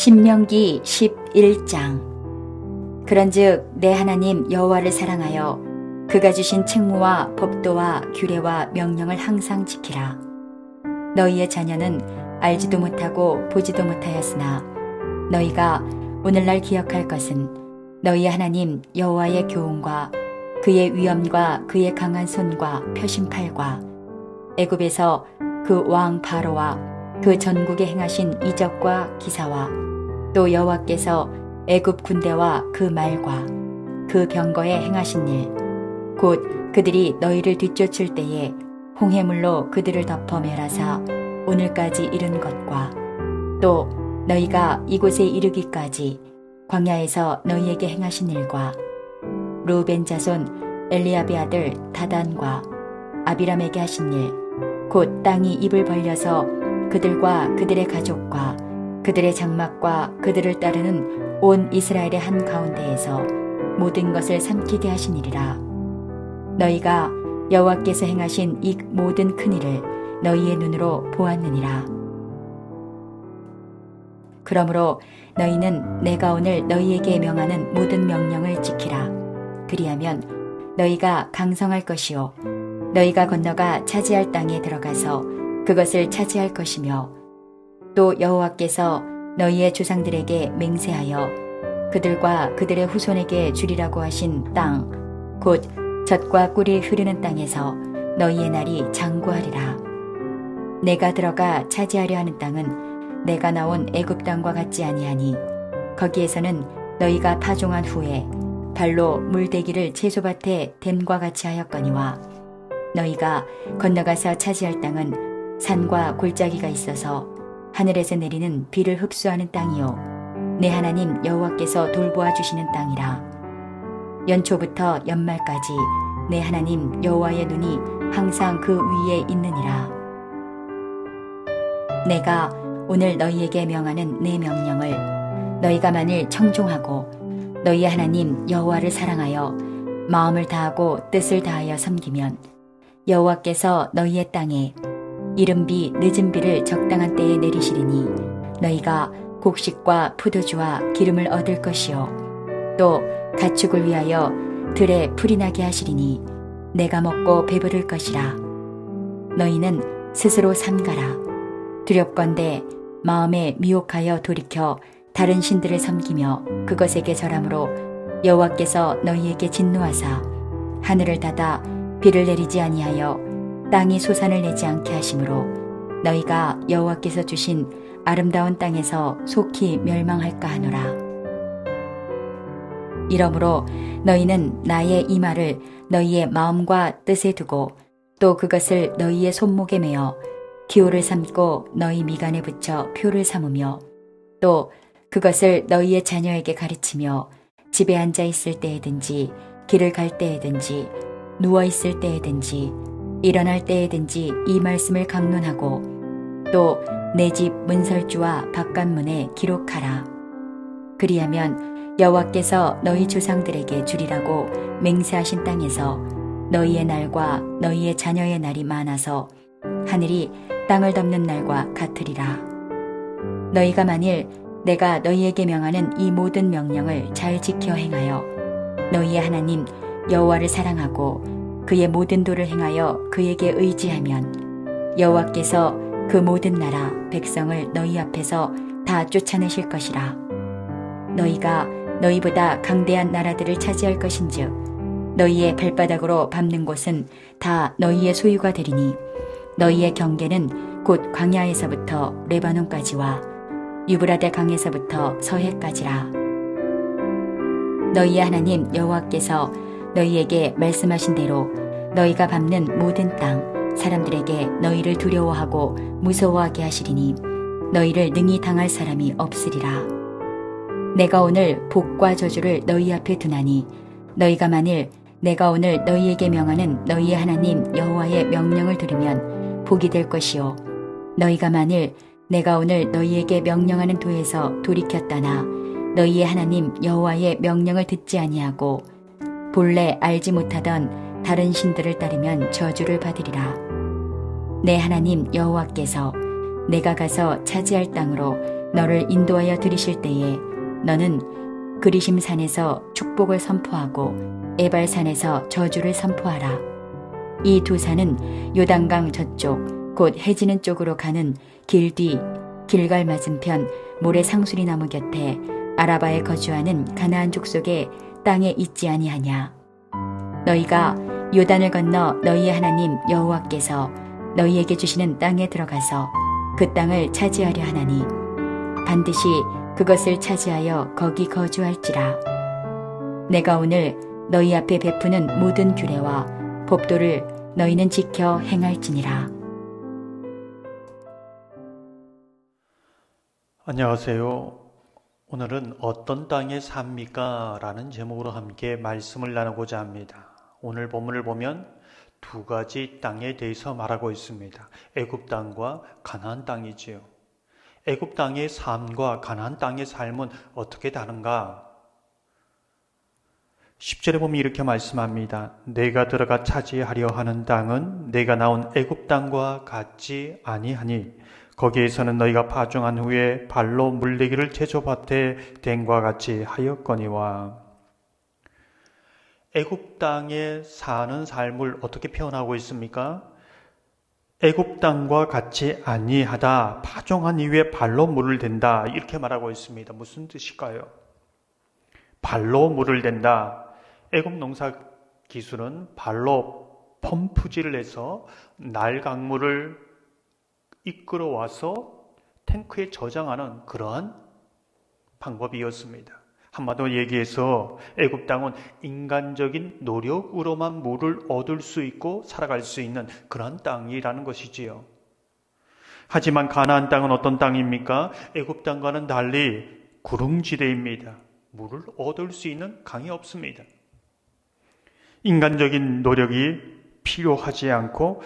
신명기 11장. 그런즉 내 하나님 여호와를 사랑하여 그가 주신 책무와 법도와 규례와 명령을 항상 지키라. 너희의 자녀는 알지도 못하고 보지도 못하였으나 너희가 오늘날 기억할 것은 너희 하나님 여호와의 교훈과 그의 위엄과 그의 강한 손과 표심팔과 애굽에서 그 왕 바로와 그 전국에 행하신 이적과 기사와 또 여호와께서 애굽 군대와 그 말과 그 병거에 행하신 일, 곧 그들이 너희를 뒤쫓을 때에 홍해물로 그들을 덮어 멸하사 오늘까지 이른 것과 또 너희가 이곳에 이르기까지 광야에서 너희에게 행하신 일과 루벤 자손 엘리압의 아들 다단과 아비람에게 하신 일, 곧 땅이 입을 벌려서 그들과 그들의 가족과 그들의 장막과 그들을 따르는 온 이스라엘의 한 가운데에서 모든 것을 삼키게 하신 일이라. 너희가 여호와께서 행하신 이 모든 큰 일을 너희의 눈으로 보았느니라. 그러므로 너희는 내가 오늘 너희에게 명하는 모든 명령을 지키라. 그리하면 너희가 강성할 것이요 너희가 건너가 차지할 땅에 들어가서 그것을 차지할 것이며 또 여호와께서 너희의 조상들에게 맹세하여 그들과 그들의 후손에게 주리라고 하신 땅, 곧 젖과 꿀이 흐르는 땅에서 너희의 날이 장구하리라. 내가 들어가 차지하려 하는 땅은 내가 나온 애굽 땅과 같지 아니하니 거기에서는 너희가 파종한 후에 발로 물대기를 채소밭에 댐과 같이 하였거니와 너희가 건너가서 차지할 땅은 산과 골짜기가 있어서 하늘에서 내리는 비를 흡수하는 땅이요 내 하나님 여호와께서 돌보아 주시는 땅이라. 연초부터 연말까지 내 하나님 여호와의 눈이 항상 그 위에 있느니라. 내가 오늘 너희에게 명하는 내 명령을 너희가 만일 청종하고 너희 하나님 여호와를 사랑하여 마음을 다하고 뜻을 다하여 섬기면 여호와께서 너희의 땅에 이른 비 늦은 비를 적당한 때에 내리시리니 너희가 곡식과 포도주와 기름을 얻을 것이요 또 가축을 위하여 들에 풀이 나게 하시리니 내가 먹고 배부를 것이라. 너희는 스스로 삼가라. 두렵건대 마음에 미혹하여 돌이켜 다른 신들을 섬기며 그것에게 절함으로 여호와께서 너희에게 진노하사 하늘을 닫아 비를 내리지 아니하여 땅이 소산을 내지 않게 하심으로 너희가 여호와께서 주신 아름다운 땅에서 속히 멸망할까 하노라. 이러므로 너희는 나의 이 말을 너희의 마음과 뜻에 두고 또 그것을 너희의 손목에 매어 기호를 삼고 너희 미간에 붙여 표를 삼으며 또 그것을 너희의 자녀에게 가르치며 집에 앉아 있을 때에든지 길을 갈 때에든지 누워 있을 때에든지 일어날 때에든지 이 말씀을 강론하고 또 내 집 문설주와 바깥문에 기록하라. 그리하면 여호와께서 너희 조상들에게 주리라고 맹세하신 땅에서 너희의 날과 너희의 자녀의 날이 많아서 하늘이 땅을 덮는 날과 같으리라. 너희가 만일 내가 너희에게 명하는 이 모든 명령을 잘 지켜 행하여 너희의 하나님 여호와를 사랑하고 그의 모든 도를 행하여 그에게 의지하면 여호와께서 그 모든 나라 백성을 너희 앞에서 다 쫓아내실 것이라. 너희가 너희보다 강대한 나라들을 차지할 것인즉 너희의 발바닥으로 밟는 곳은 다 너희의 소유가 되리니 너희의 경계는 곧 광야에서부터 레바논까지와 유브라데 강에서부터 서해까지라. 너희의 하나님 여호와께서 너희에게 말씀하신 대로 너희가 밟는 모든 땅 사람들에게 너희를 두려워하고 무서워하게 하시리니 너희를 능히 당할 사람이 없으리라. 내가 오늘 복과 저주를 너희 앞에 두나니 너희가 만일 내가 오늘 너희에게 명하는 너희의 하나님 여호와의 명령을 들으면 복이 될 것이요 너희가 만일 내가 오늘 너희에게 명령하는 도에서 돌이켰다나 너희의 하나님 여호와의 명령을 듣지 아니하고 본래 알지 못하던 다른 신들을 따르면 저주를 받으리라. 내 하나님 여호와께서 내가 가서 차지할 땅으로 너를 인도하여 들이실 때에 너는 그리심 산에서 축복을 선포하고 에발산에서 저주를 선포하라. 이 두 산은 요단강 저쪽 곧 해지는 쪽으로 가는 길 뒤 길갈 맞은편 모래 상수리 나무 곁에 아라바에 거주하는 가나안 족속의 땅에 있지 아니하냐. 너희가 요단을 건너 너희의 하나님 여호와께서 너희에게 주시는 땅에 들어가서 그 땅을 차지하려 하나니 반드시 그것을 차지하여 거기 거주할지라. 내가 오늘 너희 앞에 베푸는 모든 규례와 법도를 너희는 지켜 행할지니라. 안녕하세요. 오늘은 어떤 땅에 삽니까? 라는 제목으로 함께 말씀을 나누고자 합니다. 오늘 본문을 보면 두 가지 땅에 대해서 말하고 있습니다. 애굽 땅과 가나안 땅이지요. 애굽 땅의 삶과 가나안 땅의 삶은 어떻게 다른가? 10절에 보면 이렇게 말씀합니다. 내가 들어가 차지하려 하는 땅은 내가 나온 애굽 땅과 같지 아니하니 거기에서는 너희가 파종한 후에 발로 물내기를 제조밭에 댄과 같이 하였거니와. 애굽 땅에 사는 삶을 어떻게 표현하고 있습니까? 애굽 땅과 같이 아니하다, 파종한 이후에 발로 물을 댄다, 이렇게 말하고 있습니다. 무슨 뜻일까요? 발로 물을 댄다. 애굽 농사 기술은 발로 펌프질을 해서 날강물을 이끌어와서 탱크에 저장하는 그러한 방법이었습니다. 한마디로 얘기해서 애굽 땅은 인간적인 노력으로만 물을 얻을 수 있고 살아갈 수 있는 그런 땅이라는 것이지요. 하지만 가나안 땅은 어떤 땅입니까? 애굽 땅과는 달리 구릉지대입니다. 물을 얻을 수 있는 강이 없습니다. 인간적인 노력이 필요하지 않고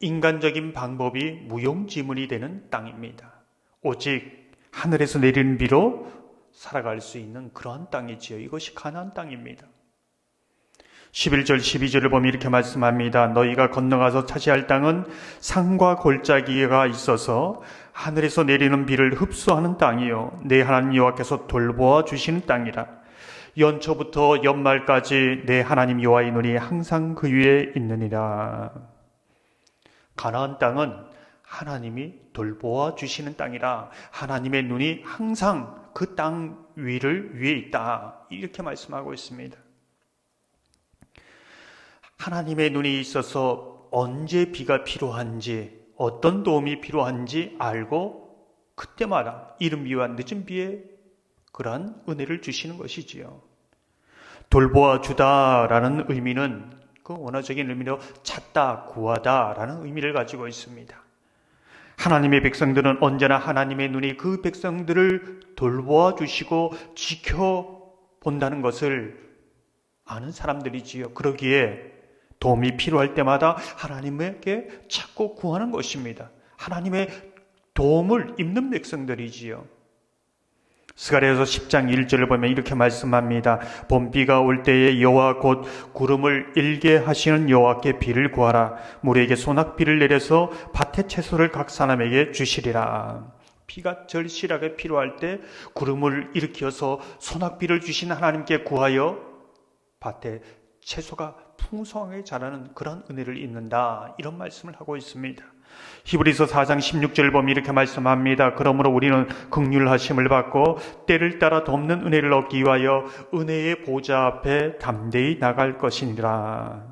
인간적인 방법이 무용지물이 되는 땅입니다. 오직 하늘에서 내리는 비로 살아갈 수 있는 그러한 땅이지요. 이것이 가나안 땅입니다. 11절 12절을 보면 이렇게 말씀합니다. 너희가 건너가서 차지할 땅은 산과 골짜기가 있어서 하늘에서 내리는 비를 흡수하는 땅이요 내 하나님 여호와께서 돌보아 주시는 땅이라. 연초부터 연말까지 내 하나님 여호와의 눈이 항상 그 위에 있느니라. 가나안 땅은 하나님이 돌보아 주시는 땅이라 하나님의 눈이 항상 그 땅 위에 있다. 이렇게 말씀하고 있습니다. 하나님의 눈이 있어서 언제 비가 필요한지, 어떤 도움이 필요한지 알고 그때마다 이른 비와 늦은 비에 그러한 은혜를 주시는 것이지요. 돌보아 주다라는 의미는 그 원어적인 의미로 찾다, 구하다라는 의미를 가지고 있습니다. 하나님의 백성들은 언제나 하나님의 눈이 그 백성들을 돌보아 주시고 지켜본다는 것을 아는 사람들이지요. 그러기에 도움이 필요할 때마다 하나님에게 찾고 구하는 것입니다. 하나님의 도움을 입는 백성들이지요. 스가랴서 10장 1절을 보면 이렇게 말씀합니다. 봄비가 올 때에 여호와 곧 구름을 일게 하시는 여호와께 비를 구하라. 물에게 소낙비를 내려서 밭의 채소를 각 사람에게 주시리라. 비가 절실하게 필요할 때 구름을 일으켜서 소낙비를 주신 하나님께 구하여 밭에 채소가 풍성하게 자라는 그런 은혜를 입는다. 이런 말씀을 하고 있습니다. 히브리서 4장 16절을 보면 이렇게 말씀합니다. 그러므로 우리는 긍휼하심을 받고 때를 따라 돕는 은혜를 얻기 위하여 은혜의 보좌 앞에 담대히 나갈 것이니라.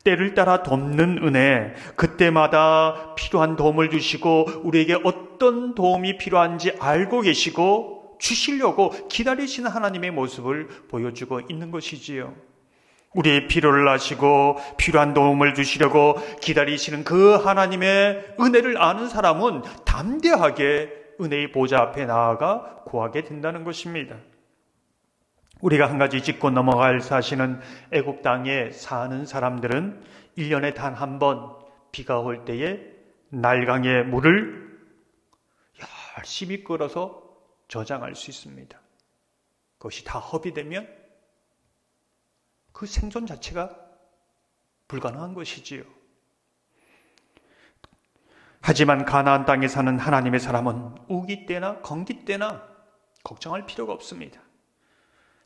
때를 따라 돕는 은혜, 그때마다 필요한 도움을 주시고 우리에게 어떤 도움이 필요한지 알고 계시고 주시려고 기다리시는 하나님의 모습을 보여주고 있는 것이지요. 우리의 필요를 아시고 필요한 도움을 주시려고 기다리시는 그 하나님의 은혜를 아는 사람은 담대하게 은혜의 보좌 앞에 나아가 구하게 된다는 것입니다. 우리가 한 가지 짚고 넘어갈 사실은 애굽 땅에 사는 사람들은 1년에 단 한 번 비가 올 때에 날강의 물을 열심히 끌어서 저장할 수 있습니다. 그것이 다 허비되면 그 생존 자체가 불가능한 것이지요. 하지만 가나안 땅에 사는 하나님의 사람은 우기 때나 건기 때나 걱정할 필요가 없습니다.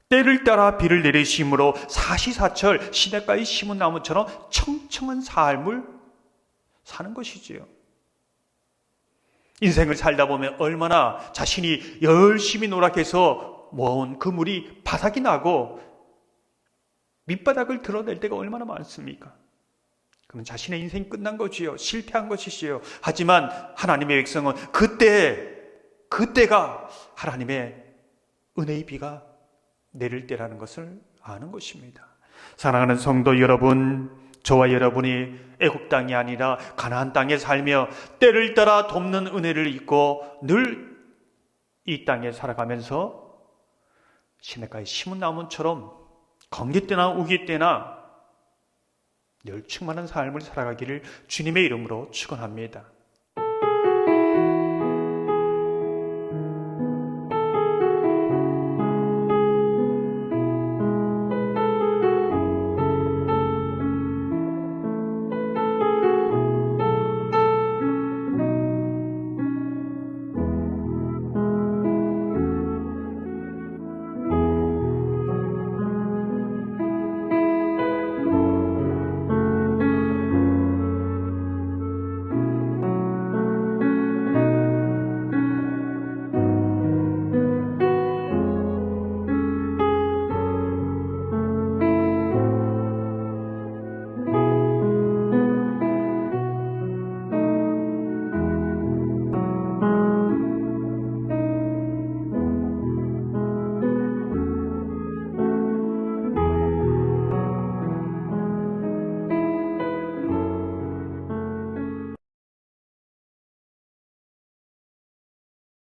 때를 따라 비를 내리심으로 사시사철 시냇가에 심은 나무처럼 청청한 삶을 사는 것이지요. 인생을 살다 보면 얼마나 자신이 열심히 노력해서 모은 그물이 바닥이 나고 밑바닥을 드러낼 때가 얼마나 많습니까? 그럼 자신의 인생이 끝난 거지요. 실패한 것이지요. 하지만 하나님의 백성은 그때가 하나님의 은혜의 비가 내릴 때라는 것을 아는 것입니다. 사랑하는 성도 여러분, 저와 여러분이 애국 땅이 아니라 가나안 땅에 살며 때를 따라 돕는 은혜를 입고 늘 이 땅에 살아가면서 시냇가에 심은 나무처럼 건기 때나 우기 때나 늘 충만한 삶을 살아가기를 주님의 이름으로 축원합니다.